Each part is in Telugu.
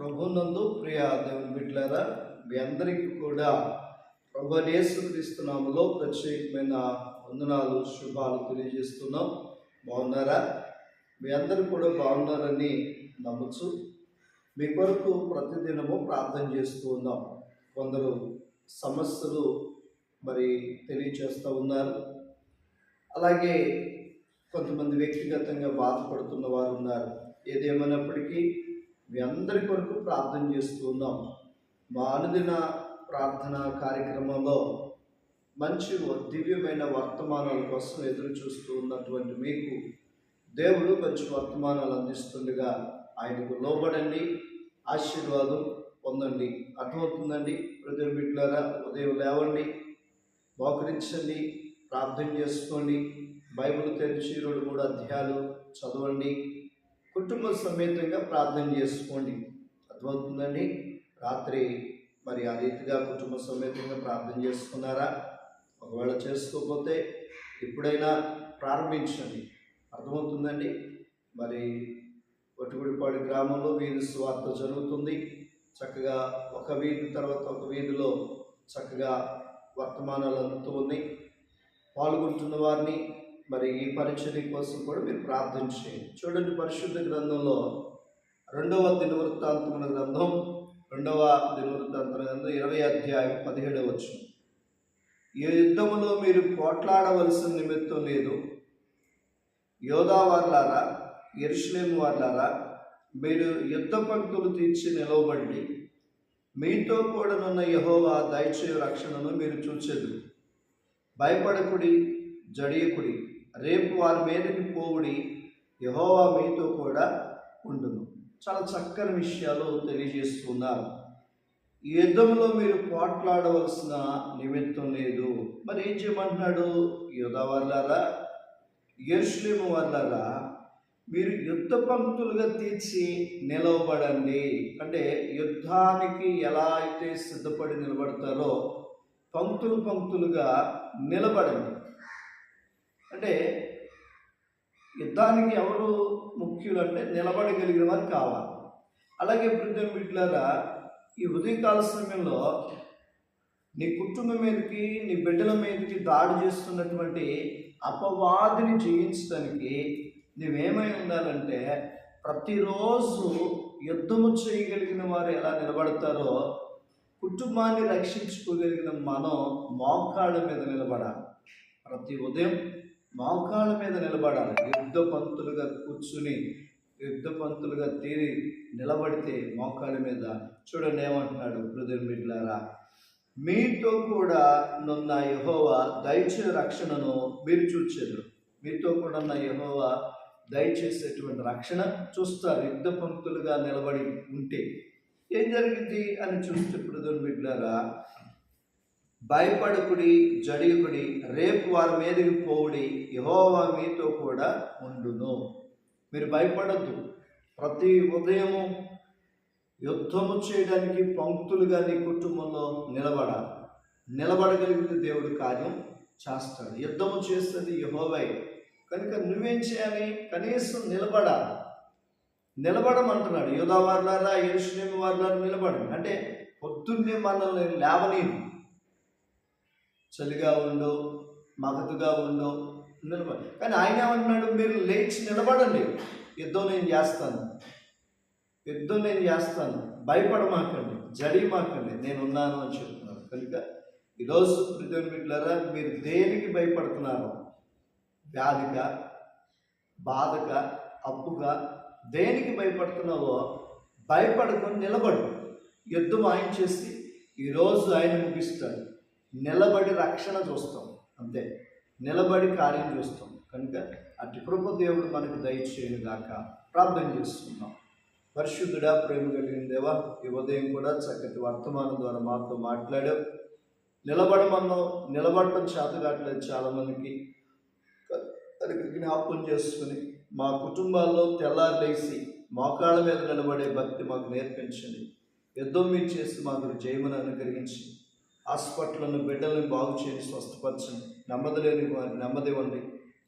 ప్రభునందు ప్రియ దేవుని బిడ్డలారా, మీ అందరికీ కూడా ప్రభు యేసుక్రీస్తు నామములో ప్రత్యేకమైన వందనాలు, శుభాలు తెలియజేస్తున్నాం. బాగున్నారా? మీ అందరూ కూడా బాగున్నారని నమ్మచ్చు. మీ కొరకు ప్రతిదినము ప్రార్థన చేస్తూ ఉన్నాం. కొందరు సమస్యలు తెలియచేస్తూ ఉన్నారు. అలాగే కొంతమంది వ్యక్తిగతంగా బాధపడుతున్న వారు ఉన్నారు. ఏదేమైనప్పటికీ మీ అందరి కొరకు ప్రార్థన చేస్తూ ఉన్నాం. మా అనుదిన ప్రార్థన కార్యక్రమంలో మంచి దివ్యమైన వర్తమానాల కోసం ఎదురు చూస్తూ ఉన్నటువంటి మీకు దేవుడు మంచి వర్తమానాలు అందిస్తుండగా ఆయనకు లోబడండి, ఆశీర్వాదం పొందండి. అర్థమవుతుందండి? ప్రతి బిడ్డలారా, ఉదయం లేవండి, మోకరించండి, ప్రార్థన చేసుకోండి, బైబిల్ తెరిచి 2-3 అధ్యాయాలు చదవండి, కుటుంబ సమేతంగా ప్రార్థన చేసుకోండి. అర్థమవుతుందండి? రాత్రి ఆ రీతిగా కుటుంబ సమేతంగా ప్రార్థన చేసుకున్నారా? ఒకవేళ చేసుకోకపోతే ఎప్పుడైనా ప్రారంభించండి. అర్థమవుతుందండి? ఒటిగుడిపాడు గ్రామంలో వీధి సువార్త జరుగుతుంది. చక్కగా ఒక వీధి తర్వాత ఒక వీధిలో చక్కగా వర్తమానాలు అందుతూ ఉన్నాయి. పాల్గొంటున్న వారిని ఈ పరిచర్య కోసం కూడా మీరు ప్రార్థన చేయండి. చూడండి, పరిశుద్ధ గ్రంథంలో 2వ దినవృత్తాంతముల గ్రంథం 20వ అధ్యాయం 17వ వచనం. ఈ యుద్ధములో మీరు పోట్లాడవలసిన నిమిత్తం లేదు. యోధా వార్లారా, యెరూషలేము వార్లారా, మీరు యుద్ధ పంక్తులు తీర్చి నిలవబడి మీతో కూడానున్న యెహోవా దయచేయు రక్షణను మీరు చూచెదరు. భయపడకుడి, జడియకుడి, రేపు వారి మీదకి పోవుడి, యెహోవా మీతో కూడా ఉండును. చాలా చక్కని విషయాలు తెలియజేస్తున్నారు. ఈ యుద్ధంలో మీరు పోట్లాడవలసిన నిమిత్తం లేదు. ఏం చేయమంటున్నాడు? యోధా వార్లారా, యెరూషలేము వార్లారా, మీరు యుద్ధ పంక్తులుగా తీర్చి నిలవబడండి. అంటే యుద్ధానికి ఎలా అయితే సిద్ధపడి నిలబడతారో పంక్తులుగా నిలబడండి. అంటే యుద్ధానికి ఎవరు ముఖ్యులు అంటే నిలబడగలిగిన వారు కావాలి. అలాగే ప్రియమైన బిడ్డలారా, ఈ ఉదయకాల సమయంలో నీ కుటుంబం మీదకి, నీ బిడ్డల మీదకి దాడి చేస్తున్నటువంటి అపవాదిని జయించడానికి నువ్వేమై ఉండాలంటే, ప్రతిరోజు యుద్ధము చేయగలిగిన వారు ఎలా నిలబడతారో కుటుంబాన్ని రక్షించుకోగలిగిన మనం మోకాళ్ళ మీద నిలబడాలి. ప్రతి ఉదయం మోకాళ్ళ మీద నిలబడాలి. యుద్ధ పంతులుగా కూర్చుని, యుద్ధ పంతులుగా తీరి నిలబడితే మోకాళ్ళ మీద. చూడండి ఏమంటున్నాడు? బ్రదర్ బిడ్డలారా, మీతో కూడా నున్న యెహోవా దయచేసే రక్షణను మీరు చూచెదరు. మీతో కూడా ఉన్న యెహోవా దయచేసేటువంటి రక్షణ చూస్తారు. యుద్ధ పంక్తులుగా నిలబడి ఉంటే ఏం జరిగింది అని చూస్తే బ్రదర్ బిడ్డలారా, భయపడకుడి, జడియకుడి, రేపు వారి మీదకి పోవుడి, యెహోవా మీతో కూడా ఉండును. మీరు భయపడద్దు. ప్రతి ఉదయము యుద్ధము చేయడానికి పంక్తులుగా నీ కుటుంబంలో నిలబడగలిగితే దేవుడు కార్యం చేస్తాడు. యుద్ధము చేస్తుంది యెహోవా. కనుక నువ్వేం చేయాలి? కనీసం నిలబడమంటున్నాడు. యోధా వార్లారా, యెరూషలేము వార్లారా, నిలబడండి. అంటే పొద్దున్నే మనల్ని లేవనీదు. చలిగా ఉండో, మగతుగా ఉండో, నిలబడి. కానీ ఆయన ఏమంటున్నాడు? మీరు లేచి నిలబడండి. యుద్ధం నేను చేస్తాను, భయపడమాకండి, జడియమాకండి, నేనున్నాను అని చెప్తున్నాను. కనుక ఈరోజు ప్రియమైన బిడ్డలారా, మీరు దేనికి భయపడుతున్నారు? వ్యాధిగా, బాధగా, అప్పుగా, దేనికి భయపడుతున్నావో భయపడుకొని నిలబడు. యుద్ధం ఆయన చేసి ఈరోజు ఆయన ముగిస్తాడు. నిలబడి రక్షణ చూస్తాం, అంతే. నిలబడి కార్యం చూస్తాం. కనుక అటు కృప దేవుడు మనకు దయచేయను గాక. ప్రార్థన చేస్తున్నాం. పరిశుద్ధుడా, ప్రేమ కలిగిన దేవా, ఈ ఉదయం కూడా చక్కటి వర్తమానం ద్వారా మాతో మాట్లాడావు. నిలబడటం చేత కావట్లేదు చాలామందికి. దానికి జ్ఞాపకం చేసుకుని మా కుటుంబాల్లో తెల్లారి లేసి మోకాళ్ళ మీద నిలబడే భక్తి మాకు నేర్పించండి. యుద్ధం మీరు చేసి మాకు జయమును అనుగ్రహించి, హాస్పిటల్ను, బిడ్డలను బాగు చేసి స్వస్థపరచండి. నెమ్మది లేని వారికి నెమ్మదివ్వండి.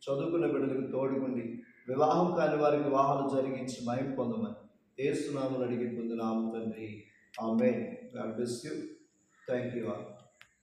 చదువుకున్న బిడ్డలకు తోడుగుండి, వివాహం కాని వారికి వివాహాలు జరిగించి మహిమ పొందమని యేసు నామమున అడిగి పొందినాము తండ్రి. Amen. God bless you. Thank you all.